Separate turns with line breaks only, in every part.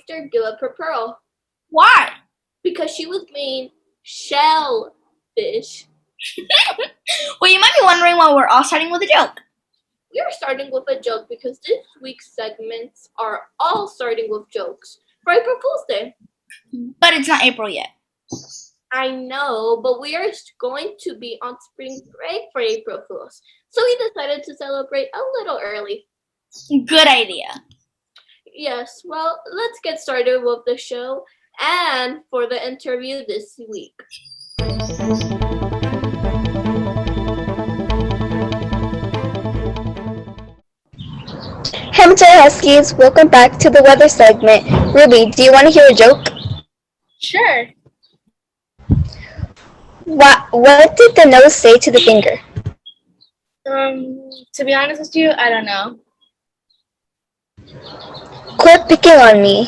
her give up her pearl.
Why?
Because she was being shellfish.
Well, you might be wondering why we're all starting with a joke.
We are starting with a joke because this week's segments are all starting with jokes for April Fool's Day.
But it's not April yet.
I know, but we are going to be on spring break for April Fool's, so we decided to celebrate a little early.
Good idea.
Yes, well, let's get started with the show and for the interview this week.
Hey Montara Huskies, welcome back to the weather segment. Ruby, do you want to hear a joke?
Sure.
What did the nose say to the finger?
To be honest with you, I don't know.
Quit picking on me.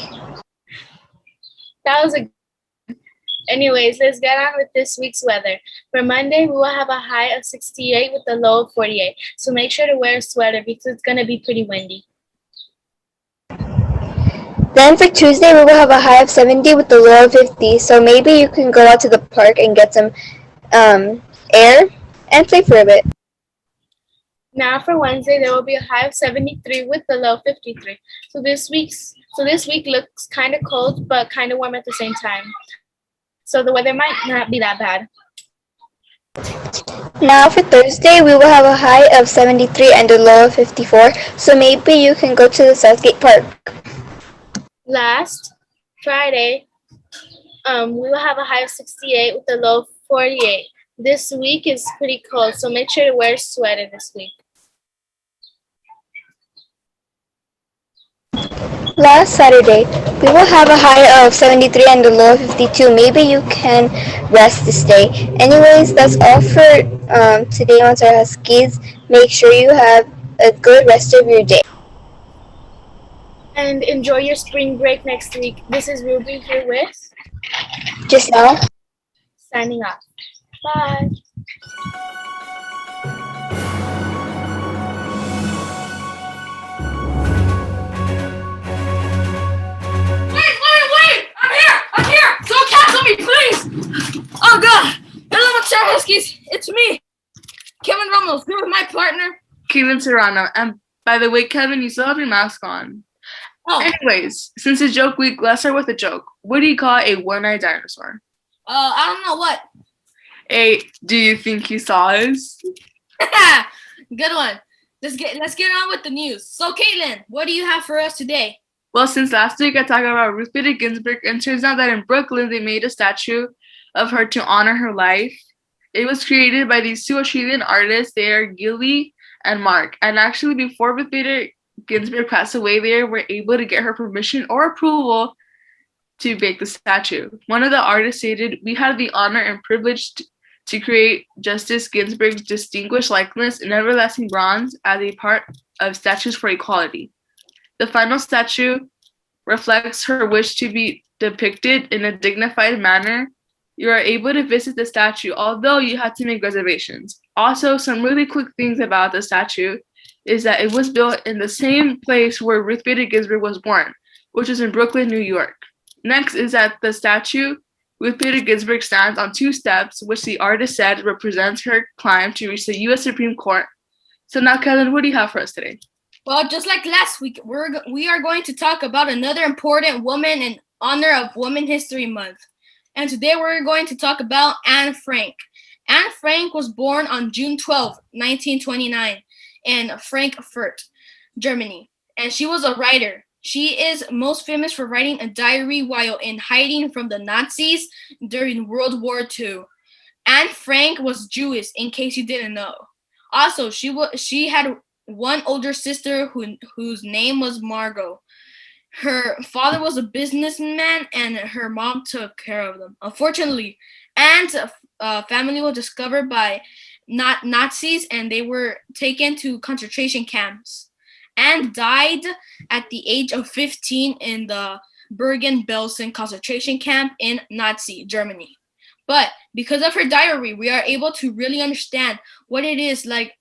That was a... Anyways, let's get on with this week's weather. For Monday, we will have a high of 68 with a low of 48. So make sure to wear a sweater because it's going to be pretty windy.
Then for Tuesday, we will have a high of 70 with a low of 50. So maybe you can go out to the park and get some air and play for a bit.
Now for Wednesday, there will be a high of 73 with a low of 53. So this week looks kind of cold, but kind of warm at the same time. So the weather might not be that bad.
Now for Thursday, we will have a high of 73 and a low of 54. So maybe you can go to the Southgate Park.
Last Friday, we will have a high of 68 with a low of 48. This week is pretty cold, so make sure to wear a sweater this week.
Last Saturday, we will have a high of 73 and a low of 52. Maybe you can rest this day. Anyways, that's all for today on Montara Huskies. Make sure you have a good rest of your day.
And enjoy your spring break next week. This is Ruby here with
Giselle.
signing off. Bye.
Wait! I'm here! Don't cancel me, please! Oh God! Hello, Montara Huskies! It's me, Kevin Ramos, here with my partner,
Kevin Serrano. And by the way, Kevin, you still have your mask on.
Oh.
Anyways, since it's joke week, let's start with a joke. What do you call a one-eyed dinosaur?
I don't know what.
Do you think he saw us?
Good one. Let's get on with the news. So, Caitlin, what do you have for us today?
Well, since last week I talked about Ruth Bader Ginsburg, and turns out that in Brooklyn they made a statue of her to honor her life. It was created by these two Australian artists. They are Gilly and Mark. And actually, before Ruth Bader Ginsburg passed away, they were able to get her permission or approval to make the statue. One of the artists stated, "We had the honor and privilege to create Justice Ginsburg's distinguished likeness in everlasting bronze as a part of Statues for Equality. The final statue reflects her wish to be depicted in a dignified manner. You are able to visit the statue, although you had to make reservations. Also, some really quick things about the statue is that it was built in the same place where Ruth Bader Ginsburg was born, which is in Brooklyn, New York. Next is that the statue, Ruth Bader Ginsburg stands on two steps, which the artist said represents her climb to reach the U.S. Supreme Court. So now, Kevin, what do you have for us today?
Well, just like last week, we are going to talk about another important woman in honor of Women History Month. And today we're going to talk about Anne Frank. Anne Frank was born on June 12, 1929 in Frankfurt, Germany. And she was a writer. She is most famous for writing a diary while in hiding from the Nazis during World War II. Anne Frank was Jewish, in case you didn't know. Also, she had one older sister whose name was Margot. Her father was a businessman, and her mom took care of them. Unfortunately, Anne's family was discovered by Nazis, and they were taken to concentration camps. Anne died at the age of 15 in the Bergen-Belsen concentration camp in Nazi Germany. But because of her diary, we are able to really understand what it is like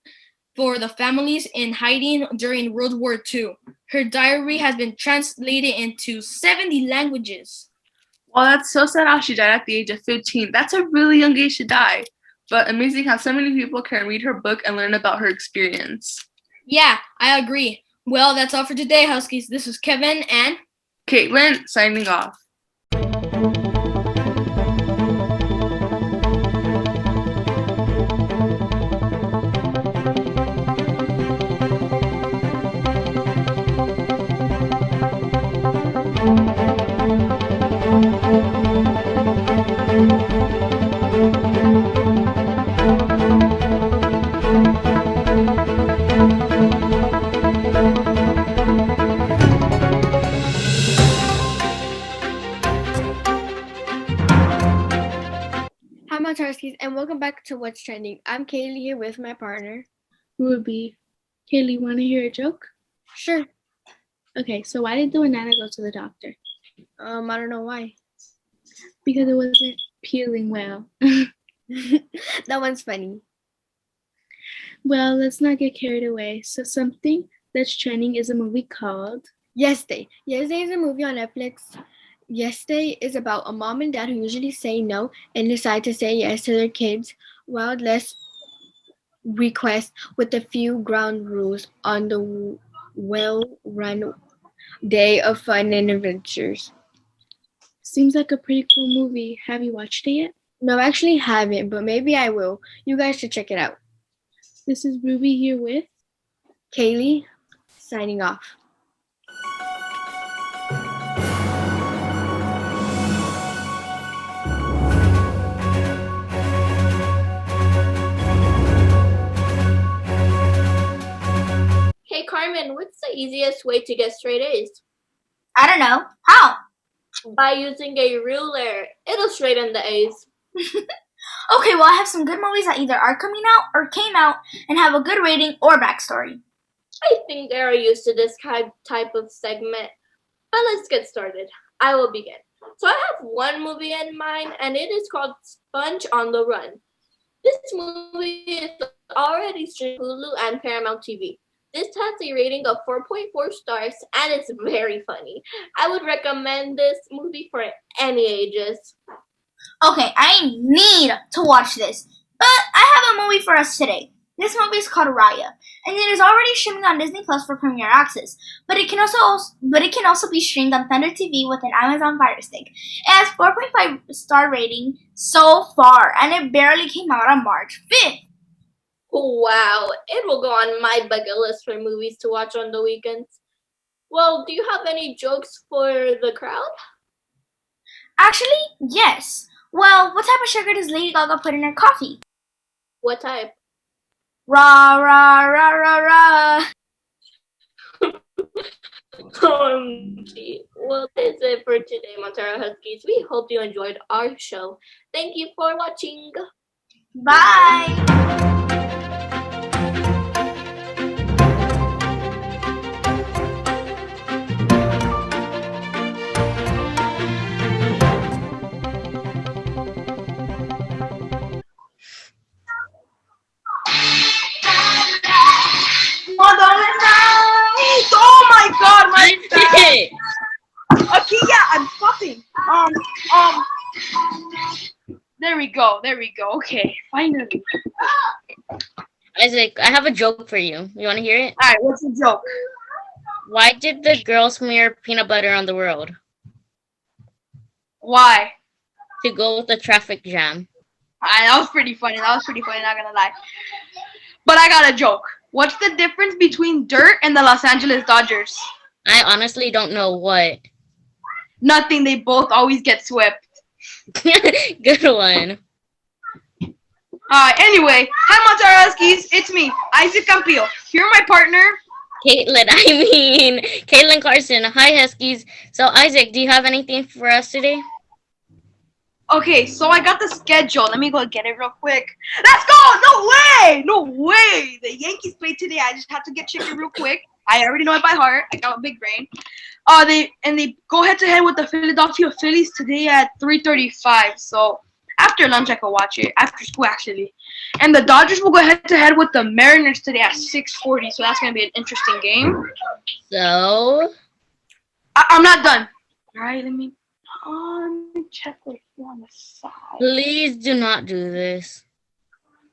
for the families in hiding during World War II. Her diary has been translated into 70 languages.
Well, that's so sad how she died at the age of 15. That's a really young age to die. But amazing how so many people can read her book and learn about her experience.
Yeah, I agree. Well, that's all for today, Huskies. This is Kevin and
Caitlin signing off.
Hi, Montarskis, and welcome back to What's Trending. I'm Kaylee here with my partner,
Ruby. Kaylee, want to hear a joke?
Sure.
Okay, so why did the banana go to the doctor?
I don't know why.
Because it wasn't peeling well.
That one's funny.
Well, let's not get carried away. So something that's trending is a movie called
Yesterday. Yesterday is a movie on Netflix. Yesterday is about a mom and dad who usually say no and decide to say yes to their kids' wildest request with a few ground rules on the well-run day of fun and adventures.
Seems like a pretty cool movie. Have you watched it yet?
No, I actually haven't, but maybe I will. You guys should check it out.
This is Ruby here with
Kaylee, signing off.
Hey Carmen, what's the easiest way to get straight A's?
I don't know. How?
By using a ruler. It'll straighten the A's.
Okay, well, I have some good movies that either are coming out or came out and have a good rating or backstory.
I think they're used to this type of segment. But let's get started. I will begin. So I have one movie in mind, and it is called Sponge on the Run. This movie is already streamed Hulu and Paramount TV. This has a rating of 4.4 stars, and it's very funny. I would recommend this movie for any ages.
Okay, I need to watch this. But I have a movie for us today. This movie is called Raya, and it is already streaming on Disney Plus for premiere access. But it can also be streamed on Thunder TV with an Amazon Fire Stick. It has 4.5 star rating so far, and it barely came out on March 5th.
Wow, it will go on my bucket list for movies to watch on the weekends. Well, do you have any jokes for the crowd?
Actually, yes. Well, what type of sugar does Lady Gaga put in her coffee?
What type?
Rah, rah, rah, rah, rah.
OMG. Well, that's it for today, Montara Huskies. We hope you enjoyed our show. Thank you for watching.
Bye.
Oh my god, my bad. Okay, yeah, I'm stopping. There we go. Okay, finally.
Isaac, I have a joke for you. You want to hear it?
Alright, what's the joke?
Why did the girl smear peanut butter on the world?
Why?
To go with the traffic jam.
That was pretty funny, not gonna lie. But I got a joke. What's the difference between dirt and the Los Angeles Dodgers?
I honestly don't know what.
Nothing, they both always get swept.
Good one.
Anyway, hi Montara Huskies, it's me, Isaac Campillo. Here are my partner,
Caitlin Carson. Hi, Huskies. So, Isaac, do you have anything for us today?
Okay, so I got the schedule. Let me go get it real quick. Let's go! No way! The Yankees played today. I just had to get chicken real quick. I already know it by heart. I got a big brain. They go head to head with the Philadelphia Phillies today at 3:35. So After lunch, I could watch it. After school, actually. And the Dodgers will go head to head with the Mariners today at 6:40. So that's gonna be an interesting game.
So,
I'm not done. All right, let me check with you on the side.
please do not do this.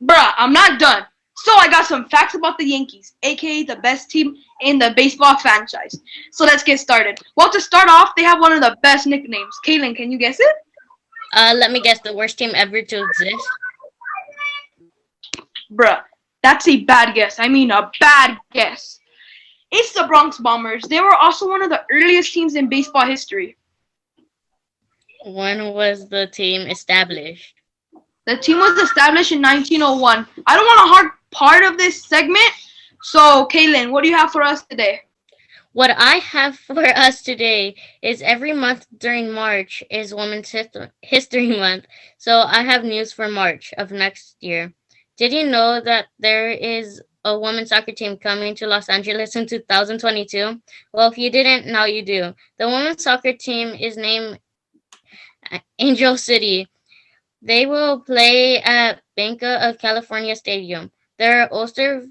Bruh, I'm not done. So I got some facts about the Yankees, aka the best team in the baseball franchise. So let's get started. Well, to start off, they have one of the best nicknames. Kaylin, can you guess it?
Let me guess, the worst team ever to exist.
Bruh, that's a bad guess. I mean, a bad guess. It's the Bronx Bombers. They were also one of the earliest teams in baseball history.
When was the team established?
The team was established in 1901. I don't want a hard part of this segment. So, Kaylin, what do you have for us today?
What I have for us today is every month during March is Women's History Month. So I have news for March of next year. Did you know that there is a women's soccer team coming to Los Angeles in 2022? Well, if you didn't, now you do. The women's soccer team is named Angel City. They will play at Banca of California Stadium. They're also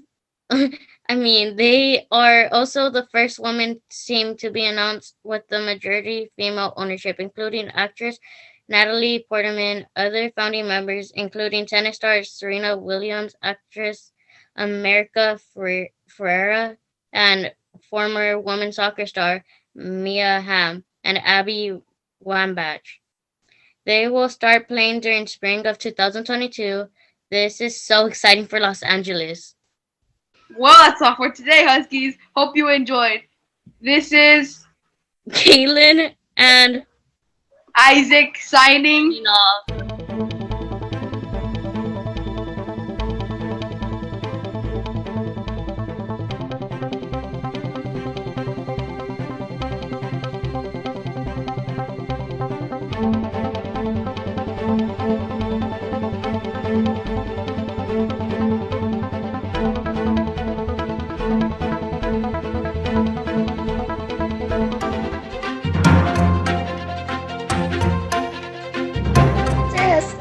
they are also the first women team to be announced with the majority female ownership, including actress Natalie Portman, other founding members, including tennis star Serena Williams, actress America Ferrera, and former women's soccer star Mia Hamm and Abby Wambach. They will start playing during spring of 2022. This is so exciting for Los Angeles.
Well, that's all for today, Huskies. Hope you enjoyed. This is
Kaylin and
Isaac signing.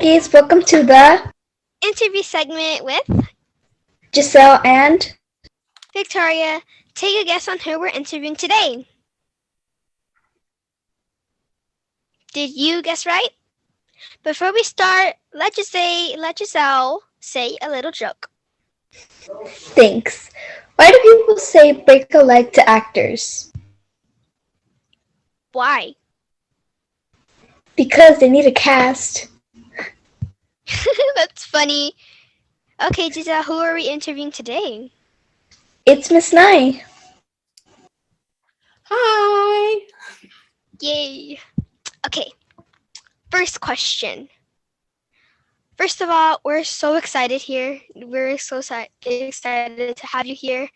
Huskies, welcome to the
interview segment with
Giselle and
Victoria. Take a guess on who we're interviewing today. Did you guess right? Before we start, let Giselle say a little joke.
Thanks. Why do people say break a leg to actors?
Why?
Because they need a cast.
That's funny. Okay, Giselle, who are we interviewing today?
It's Miss Nye.
Hi.
Yay. Okay. First question. First of all, we're so excited here. We're so excited to have you here.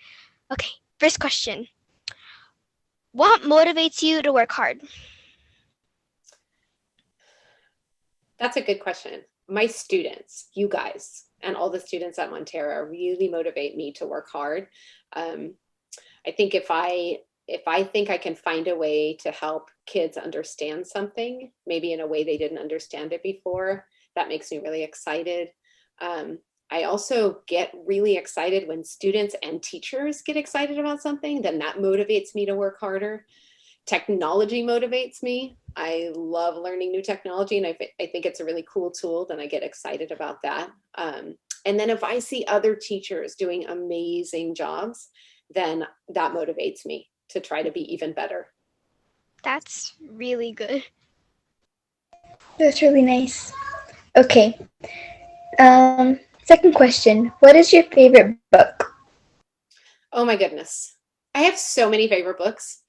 Okay, first question. What motivates you to work hard?
That's a good question. My students, you guys, and all the students at Montara really motivate me to work hard. I think if I think I can find a way to help kids understand something, maybe in a way they didn't understand it before, that makes me really excited. I also get really excited when students and teachers get excited about something, then that motivates me to work harder. Technology motivates me. I love learning new technology, and I think it's a really cool tool, then I get excited about that. And then if I see other teachers doing amazing jobs, then that motivates me to try to be even better.
That's really good.
That's really nice. Okay. Second question. What is your favorite book?
Oh my goodness. I have so many favorite books.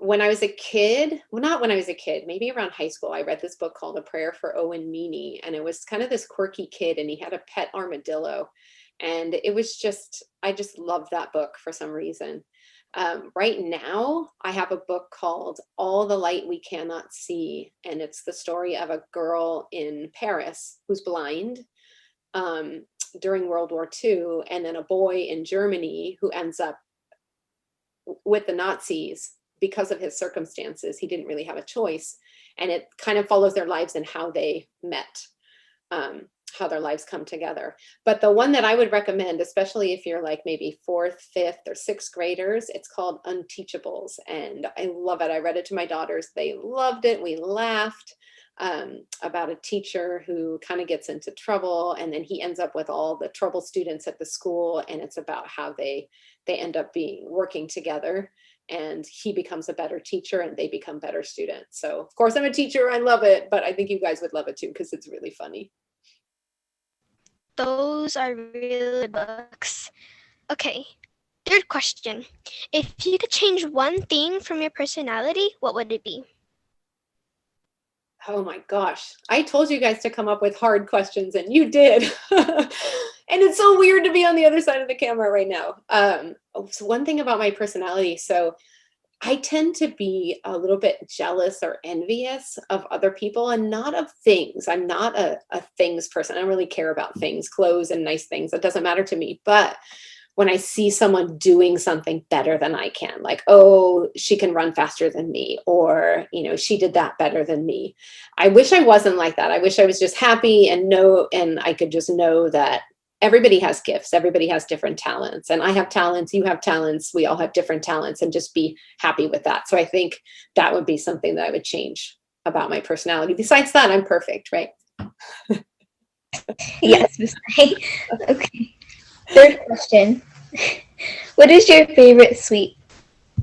When I was a kid, well, not when I was a kid, maybe around high school, I read this book called A Prayer for Owen Meany, and it was kind of this quirky kid, and he had a pet armadillo, and it was just, I just loved that book for some reason. Right now, I have a book called All the Light We Cannot See, and it's the story of a girl in Paris who's blind during World War II, and then a boy in Germany who ends up with the Nazis because of his circumstances. He didn't really have a choice. and it kind of follows their lives and how they met, how their lives come together. But the one that I would recommend, especially if you're like maybe 4th, 5th, or 6th graders, it's called Unteachables, and I love it. I read it to my daughters. They loved it. We laughed. About a teacher who kind of gets into trouble, and then he ends up with all the trouble students at the school, and it's about how they end up working together, and he becomes a better teacher and they become better students. So of course I'm a teacher, I love it, but I think you guys would love it too because it's really funny.
Those are really good books. Okay, third question. If you could change one thing from your personality, what would it be?
Oh my gosh, I told you guys to come up with hard questions and you did. And it's so weird to be on the other side of the camera right now. So one thing about my personality, so I tend to be a little bit jealous or envious of other people and not of things. I'm not a things person. I don't really care about things, clothes and nice things. It doesn't matter to me. But when I see someone doing something better than I can, like, oh, she can run faster than me, or, she did that better than me. I wish I wasn't like that. I wish I was just happy and I could just know that everybody has gifts. Everybody has different talents, and I have talents. You have talents. We all have different talents, and just be happy with that. So I think that would be something that I would change about my personality. Besides that, I'm perfect, right?
Yes, Miss May. Okay. Third question. What is your favorite sweet?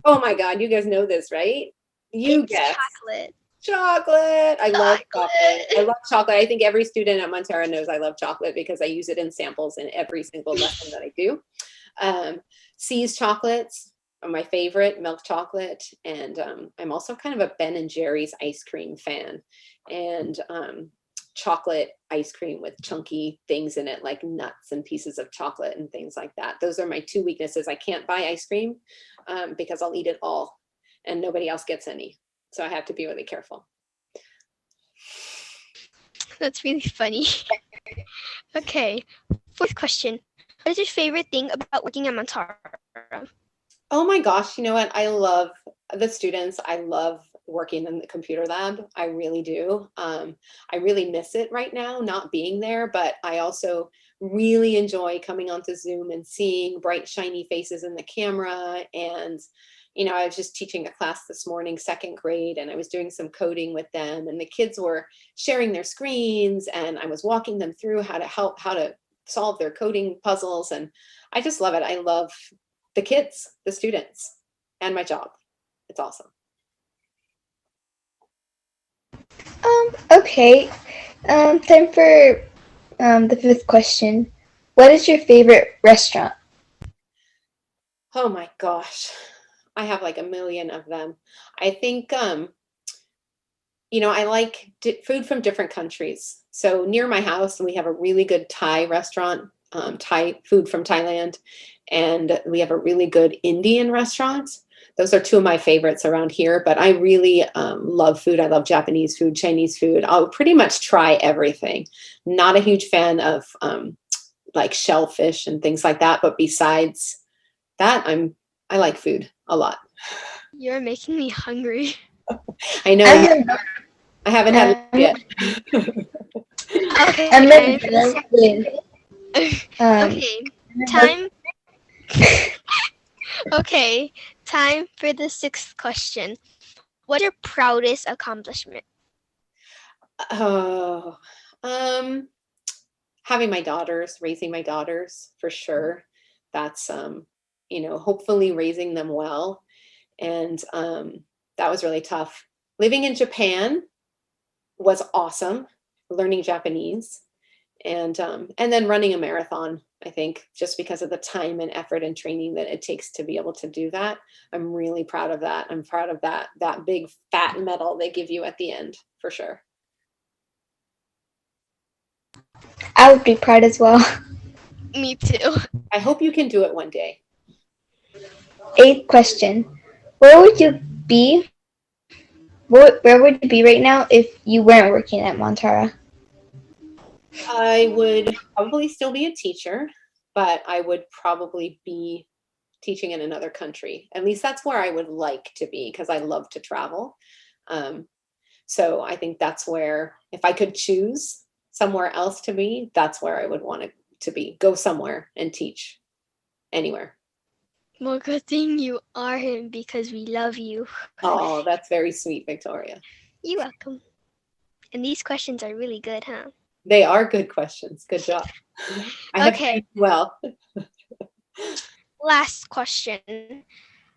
Oh my God, you guys know this, right?
It's chocolate.
Chocolate. I love chocolate. I love chocolate. I think every student at Montara knows I love chocolate because I use it in samples in every single lesson that I do. C's chocolates are my favorite, milk chocolate. And I'm also kind of a Ben and Jerry's ice cream fan. And chocolate ice cream with chunky things in it, like nuts and pieces of chocolate and things like that. Those are my two weaknesses. I can't buy ice cream because I'll eat it all and nobody else gets any. So I have to be really careful.
That's really funny. Okay, fourth question. What is your favorite thing about working at Montara?
Oh my gosh, you know what? I love the students. I love working in the computer lab. I really do. I really miss it right now, not being there, but I also really enjoy coming onto Zoom and seeing bright, shiny faces in the camera. And, I was just teaching a class this morning, 2nd grade, and I was doing some coding with them, and the kids were sharing their screens, and I was walking them through how to solve their coding puzzles. And I just love it. I love the kids, the students, and my job. It's awesome.
Okay. Time for the 5th question. What is your favorite restaurant?
Oh my gosh. I have like a million of them. I think, I like food from different countries. So near my house, we have a really good Thai restaurant, Thai food from Thailand, and we have a really good Indian restaurant. Those are two of my favorites around here, but I really love food. I love Japanese food, Chinese food. I'll pretty much try everything. Not a huge fan of like shellfish and things like that, but besides that, I like food a lot.
You're making me hungry.
I know. I haven't had it yet.
Okay. Okay. Time. Okay. Time for the 6th question. What's your proudest accomplishment?
Oh, having my daughters, raising my daughters for sure. That's hopefully raising them well. And that was really tough. Living in Japan was awesome, learning Japanese, and then running a marathon. I think just because of the time and effort and training that it takes to be able to do that. I'm really proud of that. I'm proud of that big fat medal they give you at the end, for sure.
I would be proud as well.
Me too.
I hope you can do it one day.
8th question. Where would you be right now if you weren't working at Montara?
I would probably still be a teacher, but I would probably be teaching in another country. At least that's where I would like to be because I love to travel. So I think that's where, if I could choose somewhere else to be, that's where I would want it to be. Go somewhere and teach anywhere.
Well, good thing you are him because we love you.
Oh, that's very sweet, Victoria.
You're welcome. And these questions are really good, huh?
They are good questions. Good job. I have
Okay.
trained well.
Last question.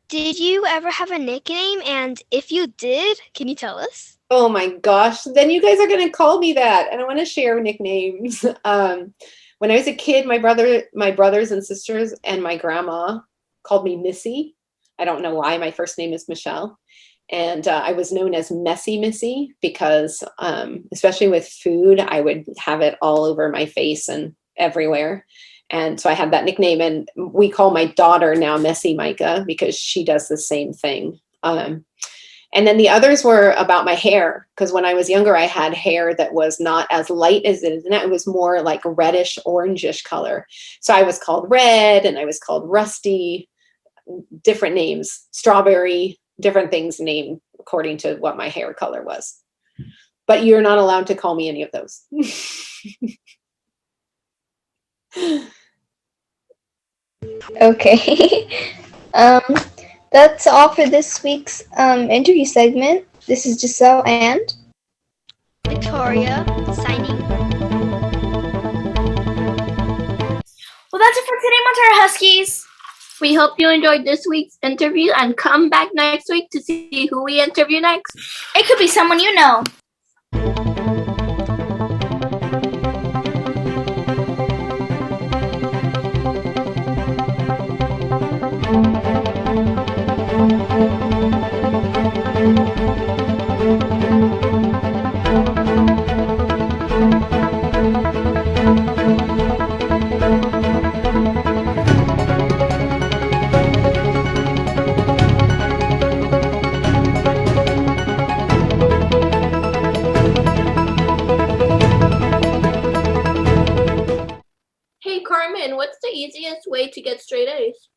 Did you ever have a nickname? And if you did, can you tell us?
Oh my gosh. Then you guys are going to call me that. And I want to share nicknames. When I was a kid, my brothers and sisters and my grandma called me Missy. I don't know why. My first name is Michelle. And I was known as Messy Missy because, especially with food, I would have it all over my face and everywhere. And so I had that nickname. And we call my daughter now Messy Micah because she does the same thing. And then the others were about my hair, because when I was younger, I had hair that was not as light as it is now. It was more like reddish, orangish color. So I was called Red, and I was called Rusty, different names, Strawberry, different things named according to what my hair color was. But you're not allowed to call me any of those.
Okay. That's all for this week's interview segment. This is Giselle and
Victoria signing.
Well, that's it for today, Montara Huskies.
We hope you enjoyed this week's interview and come back next week to see who we interview next.
It could be someone you know.
Hey Carmen, what's the easiest way to get straight A's?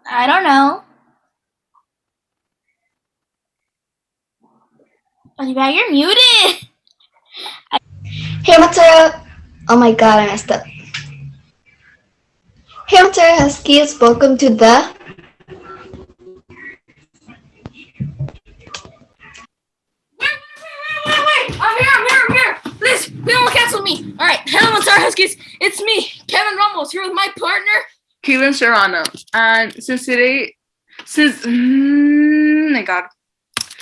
I don't know. Olivia, you're muted.
Hey Montara! Oh my god, I messed up. Hey Montara Huskies, welcome to the
Wait, I'm here. Please, don't cancel me. All right, hello, Montara Huskies. It's me, Kevin Ramos, here with my partner,
Caitlin Serrano. And my God.